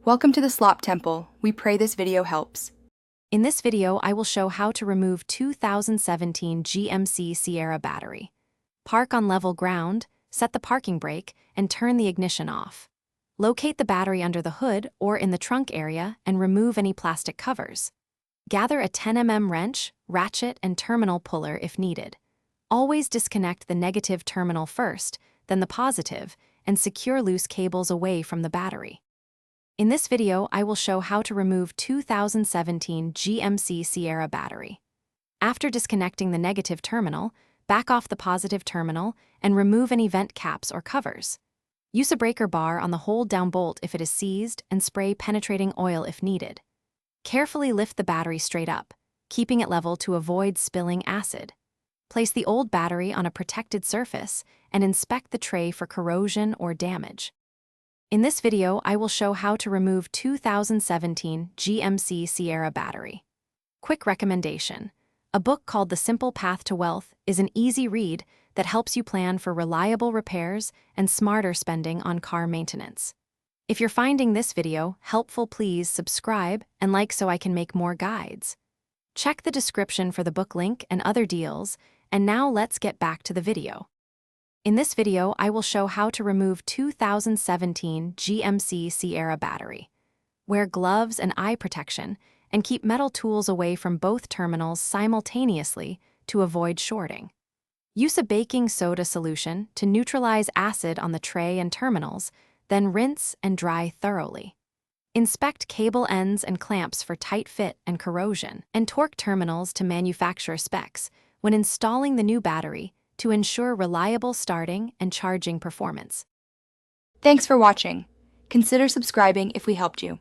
Welcome to the Slop Temple. We pray this video helps. In this video, I will show how to remove 2017 GMC Sierra battery. Park on level ground, set the parking brake, and turn the ignition off. Locate the battery under the hood or in the trunk area and remove any plastic covers. Gather a 10 mm wrench, ratchet, and terminal puller if needed. Always disconnect the negative terminal first, then the positive, and secure loose cables away from the battery. In this video, I will show how to remove 2017 GMC Sierra battery. After disconnecting the negative terminal, back off the positive terminal and remove any vent caps or covers. Use a breaker bar on the hold-down bolt if it is seized and spray penetrating oil if needed. Carefully lift the battery straight up, keeping it level to avoid spilling acid. Place the old battery on a protected surface and inspect the tray for corrosion or damage. In this video, I will show how to remove 2017 GMC Sierra battery. Quick recommendation: a book called The Simple Path to Wealth is an easy read that helps you plan for reliable repairs and smarter spending on car maintenance. If you're finding this video helpful, please subscribe and like so I can make more guides. Check the description for the book link and other deals, and now let's get back to the video. In this video, I will show how to remove 2017 GMC Sierra battery. Wear gloves and eye protection, and keep metal tools away from both terminals simultaneously to avoid shorting. Use a baking soda solution to neutralize acid on the tray and terminals, then rinse and dry thoroughly. Inspect cable ends and clamps for tight fit and corrosion, and torque terminals to manufacturer specs when installing the new battery to ensure reliable starting and charging performance. Thanks for watching. Consider subscribing if we helped you.